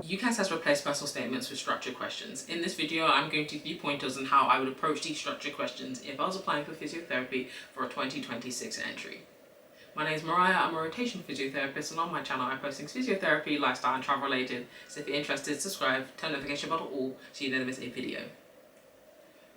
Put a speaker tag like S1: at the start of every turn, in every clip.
S1: Ucas has replaced personal statements with structured questions. In this video, I'm going to give you pointers on how I would approach these structured questions if I was applying for physiotherapy for a 2026 entry. My name is Mariah, I'm a rotational physiotherapist, and on my channel I post things physiotherapy, lifestyle and travel related, so if you're interested, subscribe, turn notification bell to all so you never miss a video.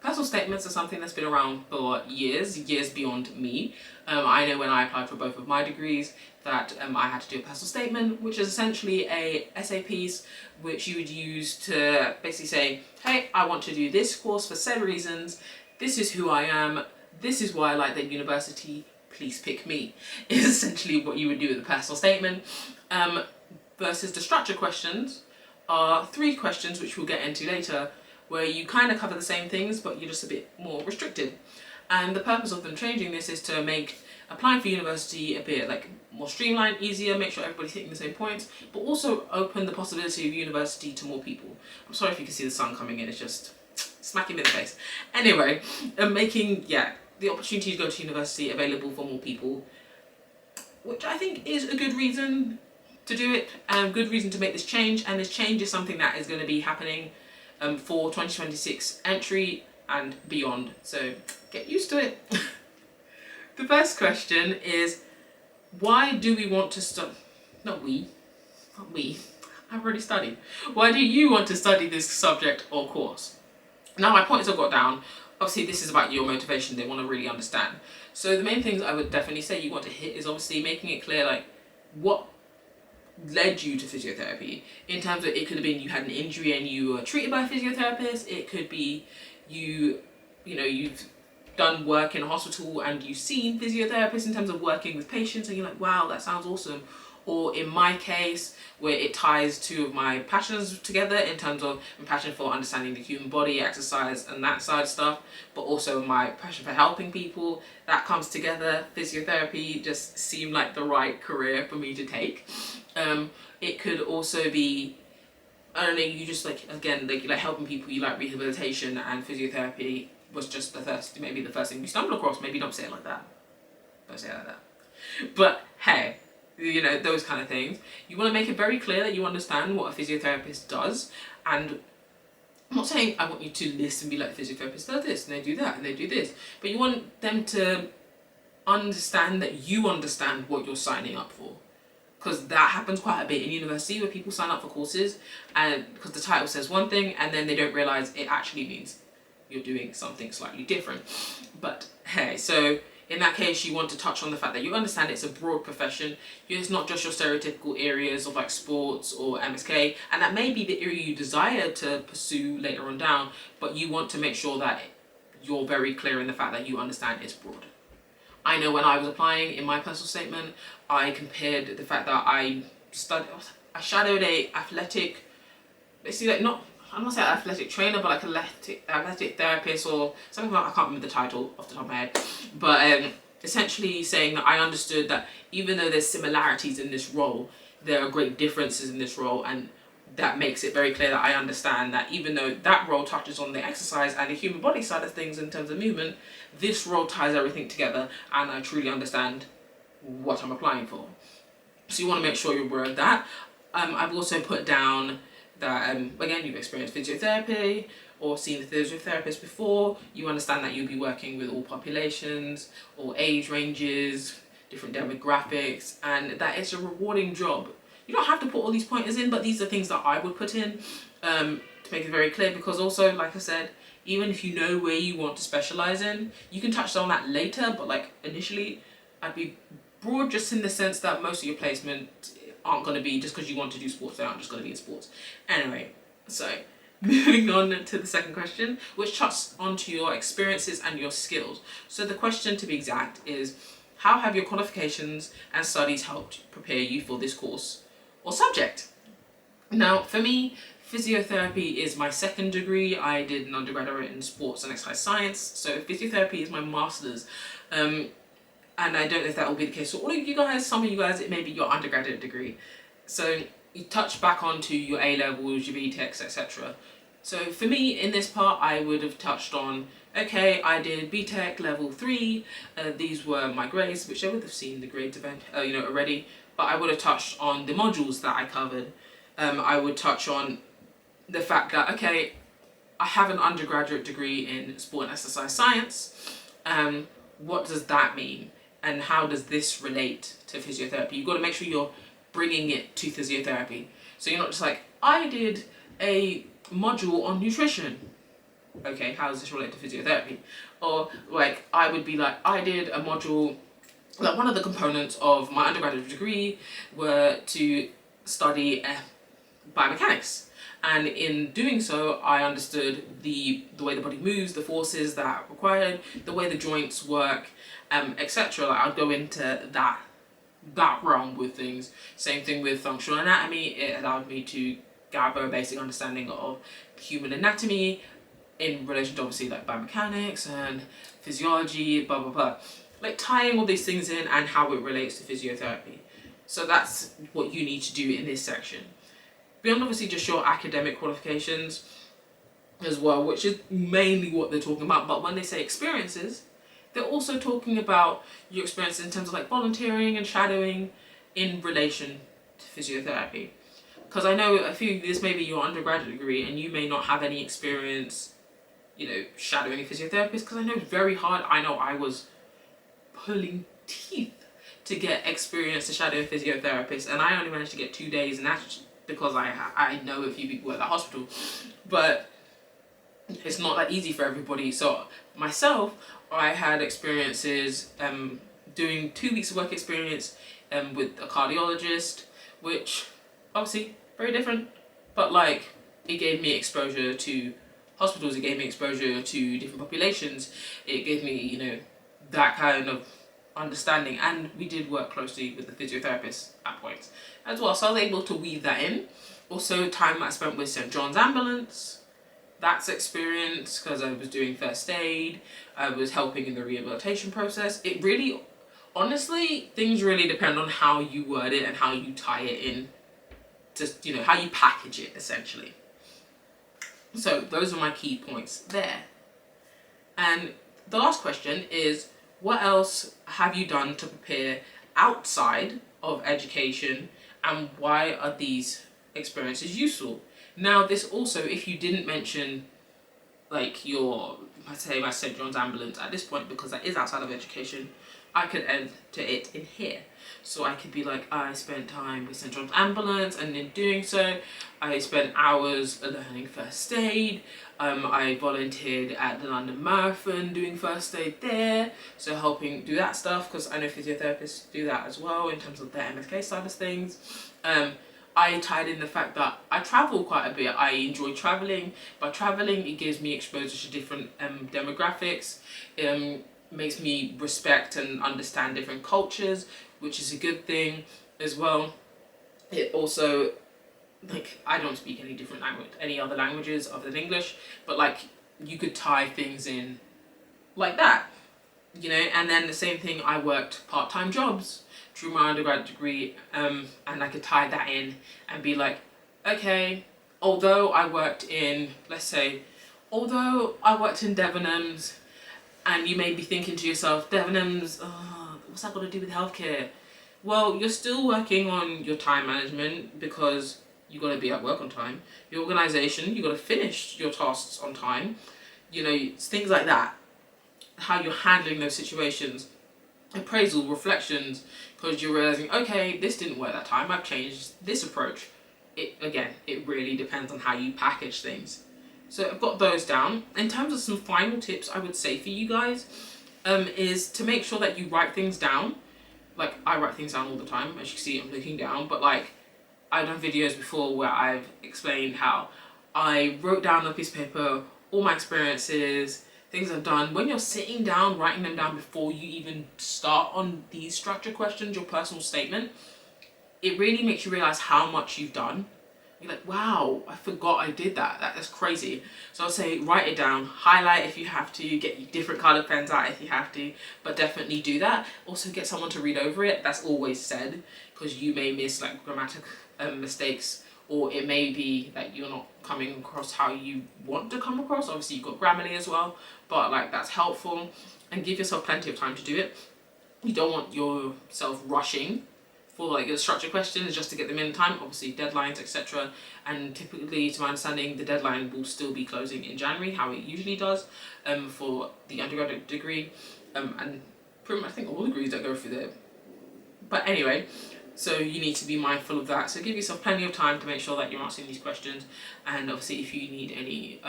S1: Personal statements are something that's been around for years beyond me. I know when I applied for both of my degrees that I had to do a personal statement, which is essentially a essay piece which you would use to basically say, hey, I want to do this course for said reasons, this is who I am, this is why I like that university, please pick me, is essentially what you would do with a personal statement. Versus the structured questions are 3 questions, which we'll get into later, where you kind of cover the same things, but you're just a bit more restricted. And the purpose of them changing this is to make applying for university a bit more streamlined, easier, make sure everybody's hitting the same points, but also open the possibility of university to more people. I'm sorry if you can see the sun coming in, it's just smacking me in the face. Anyway, making, the opportunity to go to university available for more people, which I think is a good reason to do it, and good reason to make this change. And this change is something that is going to be happening for 2026 entry and beyond, so get used to it. The first question is, why do we want to study? Not we, I've already studied. Why do you want to study this subject or course? Now my points I've got down, obviously this is about your motivation, they want to really understand. So the main things I would definitely say you want to hit is obviously making it clear what led you to physiotherapy, in terms of it could have been you had an injury and you were treated by a physiotherapist, it could be you've done work in a hospital and you've seen physiotherapists in terms of working with patients and you're like, wow, that sounds awesome. Or in my case, where it ties 2 of my passions together in terms of my passion for understanding the human body, exercise and that side of stuff, but also my passion for helping people, that comes together. Physiotherapy just seemed like the right career for me to take. It could also be, I don't know, you just again, you like helping people, you like rehabilitation, and physiotherapy was just maybe the first thing you stumbled across. Maybe don't say it like that. Don't say it like that. But hey, those kind of things. You want to make it very clear that you understand what a physiotherapist does, and I'm not saying I want you to list and be like, physiotherapists do this and they do that and they do this, but you want them to understand that you understand what you're signing up for. Because that happens quite a bit in university, where people sign up for courses and because the title says one thing and then they don't realise it actually means you're doing something slightly different. But hey, so in that case you want to touch on the fact that you understand it's a broad profession. It's not just your stereotypical areas of sports or MSK, and that may be the area you desire to pursue later on down, but you want to make sure that you're very clear in the fact that you understand it's broad. I know when I was applying in my personal statement, I compared the fact that I shadowed a athletic, basically I'm not saying athletic trainer, but athletic therapist or something I can't remember the title off the top of my head. But essentially saying that I understood that even though there's similarities in this role, there are great differences in this role, and that makes it very clear that I understand that even though that role touches on the exercise and the human body side of things in terms of movement, this role ties everything together and I truly understand what I'm applying for. So you want to make sure you're aware of that. I've also put down that, again, you've experienced physiotherapy or seen a physiotherapist before, you understand that you'll be working with all populations, all age ranges, different demographics, and that it's a rewarding job. You don't have to put all these pointers in, but these are things that I would put in to make it very clear, because also, like I said, even if you know where you want to specialise in, you can touch on that later, but initially I'd be broad, just in the sense that most of your placement aren't going to be just because you want to do sports, they aren't just going to be in sports. Anyway, so moving on to the second question, which touches onto your experiences and your skills. So the question, to be exact, is how have your qualifications and studies helped prepare you for this course or subject? Now, for me, physiotherapy is my second degree. I did an undergraduate in sports and exercise science, so physiotherapy is my master's. And I don't know if that will be the case for all of you guys. Some of you guys, it may be your undergraduate degree. So you touch back onto your A levels, your BTECs, etc. So for me, in this part, I would have touched on, okay, I did BTEC level 3, these were my grades, which I would have seen the grades event, already, but I would have touched on the modules that I covered. I would touch on the fact that, okay, I have an undergraduate degree in sport and exercise science. What does that mean? And how does this relate to physiotherapy? You've got to make sure you're bringing it to physiotherapy. So you're not just like, I did a module on nutrition. Okay, how does this relate to physiotherapy? Or like, I would be like, I did a module, like one of the components of my undergraduate degree were to study biomechanics. And in doing so, I understood the way the body moves, the forces that are required, the way the joints work, etc. Like, I'd go into that realm with things. Same thing with functional anatomy. It allowed me to gather a basic understanding of human anatomy in relation to obviously like biomechanics and physiology, blah blah blah. Like tying all these things in and how it relates to physiotherapy. So that's what you need to do in this section. Beyond obviously just your academic qualifications as well, which is mainly what they're talking about, but when they say experiences, they're also talking about your experience in terms of like volunteering and shadowing in relation to physiotherapy. Because I know a few, this may be your undergraduate degree and you may not have any experience, shadowing a physiotherapist, because I know it's very hard. I know I was pulling teeth to get experience to shadow a physiotherapist, and I only managed to get 2 days, and that's because I know a few people at the hospital, but it's not that easy for everybody. So myself, I had experiences doing 2 weeks of work experience with a cardiologist, which obviously very different, but like it gave me exposure to hospitals, it gave me exposure to different populations, it gave me that kind of understanding, and we did work closely with the physiotherapist at points as well, so I was able to weave that in. Also time I spent with St. John's Ambulance, that's experience because I was doing first aid, I was helping in the rehabilitation process. It really, honestly, things really depend on how you word it and how you tie it in, just how you package it essentially. So those are my key points there. And the last question is, what else have you done to prepare outside of education, and why are these experiences useful? Now this also, if you didn't mention like my St. John's Ambulance at this point, because that is outside of education, I could enter it in here. So I could be like, I spent time with St. John's Ambulance, and in doing so, I spent hours learning first aid. I volunteered at the London Marathon doing first aid there, so helping do that stuff, because I know physiotherapists do that as well in terms of their MSK side of things. I tied in the fact that I travel quite a bit. I enjoy traveling. By traveling, it gives me exposure to different demographics. Makes me respect and understand different cultures, which is a good thing as well. It also, like, I don't speak any other languages other than English, but like you could tie things in like that, and then the same thing, I worked part-time jobs through my undergraduate degree, and I could tie that in and be like, okay, although I worked in Debenhams, and you may be thinking to yourself, Debenhams, what's that got to do with healthcare? Well, you're still working on your time management, because you got to be at work on time. Your organisation, you got to finish your tasks on time. Things like that. How you're handling those situations. Appraisal, reflections, because you're realising, okay, this didn't work that time, I've changed this approach. It really depends on how you package things. So I've got those down. In terms of some final tips I would say for you guys, is to make sure that you write things down. Like, I write things down all the time, as you can see I'm looking down, but like, I've done videos before where I've explained how I wrote down on a piece of paper all my experiences, things I've done. When you're sitting down, writing them down before you even start on these structure questions, your personal statement, it really makes you realise how much you've done. You're like, wow, I forgot I did that. That's crazy. So I'll say write it down, highlight if you have to, get different coloured pens out if you have to, but definitely do that. Also get someone to read over it. That's always said, because you may miss like grammatical mistakes or it may be that you're not coming across how you want to come across. Obviously you've got Grammarly as well, but like that's helpful, and give yourself plenty of time to do it. You don't want yourself rushing for like your structured questions just to get them in time, obviously deadlines, etc. And typically, to my understanding, the deadline will still be closing in January, how it usually does, for the undergraduate degree, and pretty much I think all degrees that go through there. But anyway, so you need to be mindful of that. So give yourself plenty of time to make sure that you're answering these questions. And obviously, if you need any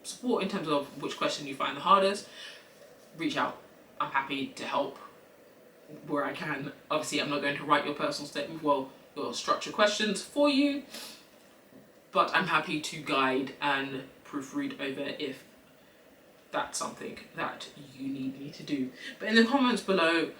S1: support in terms of which question you find the hardest, reach out. I'm happy to help where I can. Obviously, I'm not going to write your personal statement, well, your structured questions for you, but I'm happy to guide and proofread over if that's something that you need me to do. But in the comments below,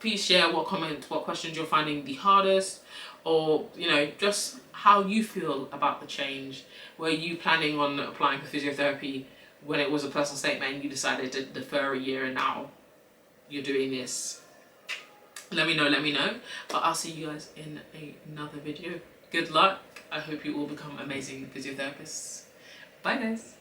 S1: please share what questions you're finding the hardest, or just how you feel about the change. Were you planning on applying for physiotherapy when it was a personal statement and you decided to defer a year and now you're doing this? Let me know. But I'll see you guys in another video. Good luck. I hope you all become amazing physiotherapists. Bye guys.